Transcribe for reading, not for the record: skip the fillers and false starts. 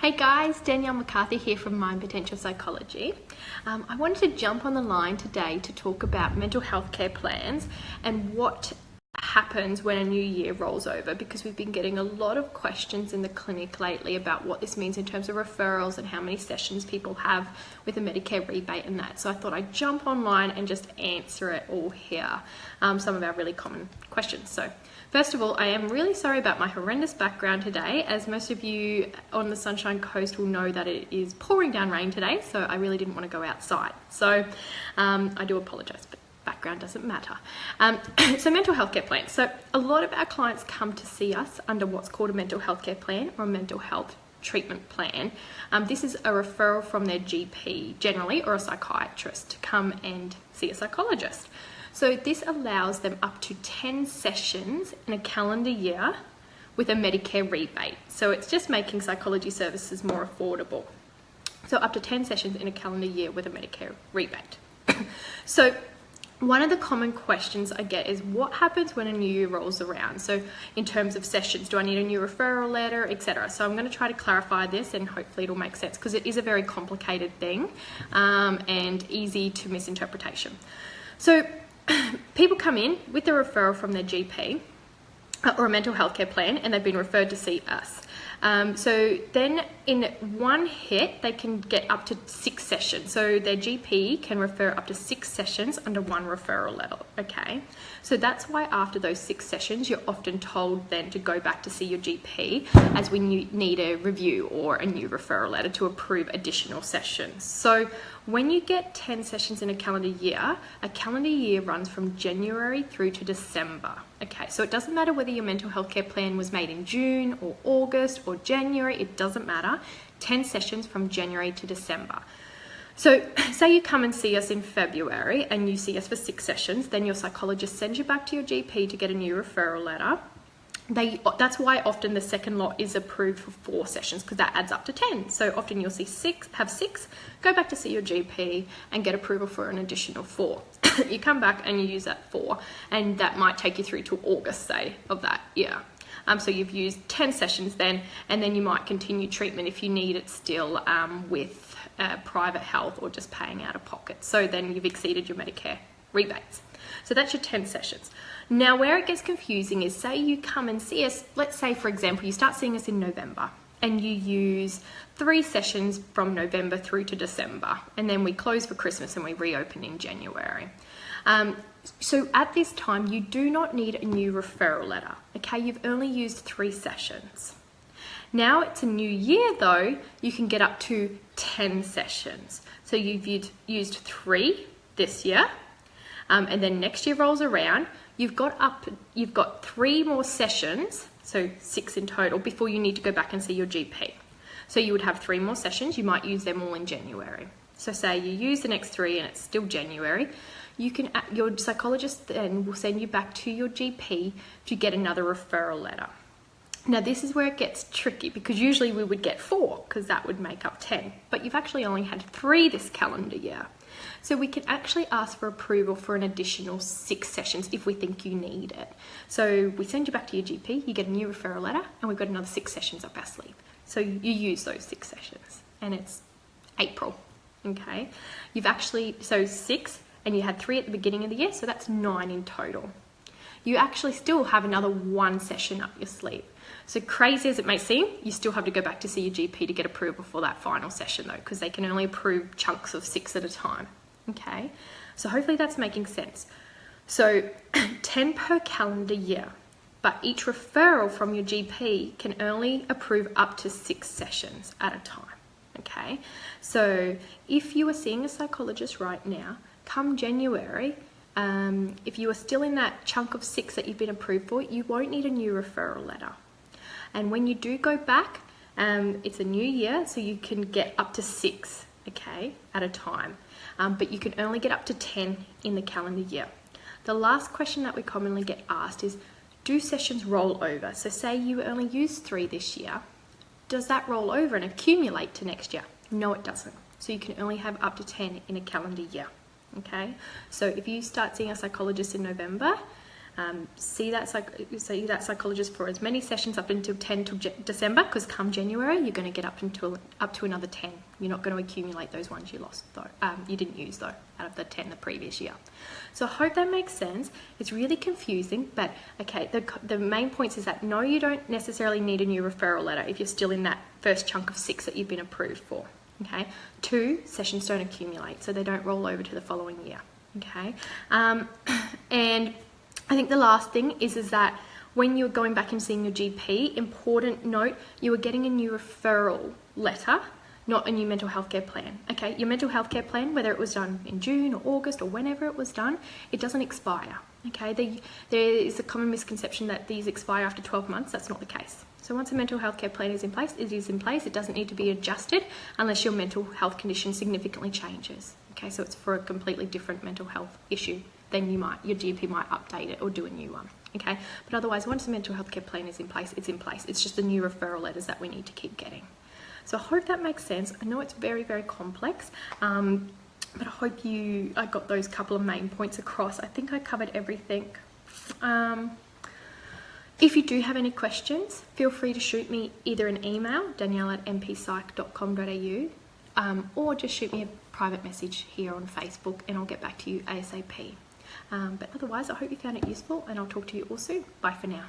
Hey guys, Danielle McCarthy here from Mind Potential Psychology. I wanted to jump on the line today to talk about mental health care plans and what happens when a new year rolls over, because we've been getting a lot of questions in the clinic lately about what this means in terms of referrals and how many sessions people have with a Medicare rebate and that. So I thought I'd jump online and just answer it all here, some of our really common questions. So first of all, I am really sorry about my horrendous background today. As most of you on the Sunshine Coast will know that it is pouring down rain today, so I really didn't want to go outside. So I do apologise, but background doesn't matter. So mental health care plans. So a lot of our clients come to see us under what's called a mental health care plan or a mental health treatment plan. This is a referral from their GP generally or a psychiatrist to come and see a psychologist. So this allows them up to 10 sessions in a calendar year with a Medicare rebate. So it's just making psychology services more affordable. So up to 10 sessions in a calendar year with a Medicare rebate. So one of the common questions I get is what happens when a new year rolls around? So in terms of sessions, do I need a new referral letter, etc.? So I'm going to try to clarify this and hopefully it'll make sense, because it is a very complicated thing and easy to misinterpretation. So people come in with a referral from their GP or a mental health care plan and they've been referred to see us. So then in one hit, they can get up to 6 sessions. So their GP can refer up to 6 sessions under one referral letter, okay? So that's why after those 6 sessions, you're often told then to go back to see your GP as we need a review or a new referral letter to approve additional sessions. So when you get 10 sessions in a calendar year runs from January through to December. Okay, so it doesn't matter whether your mental health care plan was made in June or August or January, it doesn't matter. 10 sessions from January to December. So say you come and see us in February and you see us for 6 sessions, then your psychologist sends you back to your GP to get a new referral letter. That's why often the second lot is approved for 4 sessions, because that adds up to 10. So often you'll see have 6, go back to see your GP and get approval for an additional 4. You come back and you use that 4, and that might take you through to August, say, of that year. So you've used 10 sessions then, and then you might continue treatment if you need it still with private health or just paying out of pocket. So then you've exceeded your Medicare rebates. So that's your 10 sessions. Now, where it gets confusing is, say you come and see us, let's say, for example, you start seeing us in November and you use 3 sessions from November through to December, and then we close for Christmas and we reopen in January. So at this time, you do not need a new referral letter, okay? You've only used 3 sessions. Now it's a new year though, you can get up to 10 sessions. So you've used 3 this year, and then next year rolls around, you've got 3 more sessions, so 6 in total, before you need to go back and see your GP. So you would have 3 more sessions, you might use them all in January. So say you use the next 3 and it's still January, your psychologist then will send you back to your GP to get another referral letter. Now this is where it gets tricky, because usually we would get 4 because that would make up 10, but you've actually only had 3 this calendar year. So we can actually ask for approval for an additional 6 sessions if we think you need it. So we send you back to your GP, you get a new referral letter, and we've got another 6 sessions up our sleeve. So you use those 6 sessions, and it's April, okay? So 6, and you had 3 at the beginning of the year, so that's 9 in total. You actually still have another 1 session up your sleeve. So crazy as it may seem, you still have to go back to see your GP to get approval for that final session though, because they can only approve chunks of 6 at a time, okay? So hopefully that's making sense. So 10 per calendar year, but each referral from your GP can only approve up to 6 sessions at a time, okay? So if you are seeing a psychologist right now, come January, if you are still in that chunk of 6 that you've been approved for, you won't need a new referral letter. And when you do go back, it's a new year, so you can get up to 6, okay, at a time. But you can only get up to 10 in the calendar year. The last question that we commonly get asked is, do sessions roll over? So say you only use 3 this year, does that roll over and accumulate to next year? No, it doesn't. So you can only have up to 10 in a calendar year, okay? So if you start seeing a psychologist in November, see that psychologist for as many sessions up until 10 till December, because come January you're going to get up to another 10. You're not going to accumulate those ones you lost though, you didn't use though, out of the 10 the previous year. So I hope that makes sense. It's really confusing, but okay, the main points is that no, you don't necessarily need a new referral letter if you're still in that first chunk of 6 that you've been approved for. Okay, 2, sessions don't accumulate, so they don't roll over to the following year. Okay, and I think the last thing is that when you're going back and seeing your GP, important note, you are getting a new referral letter, not a new mental health care plan. Okay, your mental health care plan, whether it was done in June or August or whenever it was done, it doesn't expire. Okay, there is a common misconception that these expire after 12 months. That's not the case. So once a mental health care plan is in place, it is in place. It doesn't need to be adjusted unless your mental health condition significantly changes. Okay, so it's for a completely different mental health issue. Then your GP might update it or do a new one. Okay, but otherwise, once the mental health care plan is in place, it's in place. It's just the new referral letters that we need to keep getting. So I hope that makes sense. I know it's very, very complex, but I hope I got those couple of main points across. I think I covered everything. If you do have any questions, feel free to shoot me either an email, danielle@mpsych.com.au, or just shoot me a private message here on Facebook and I'll get back to you ASAP. But otherwise, I hope you found it useful and I'll talk to you all soon. Bye for now.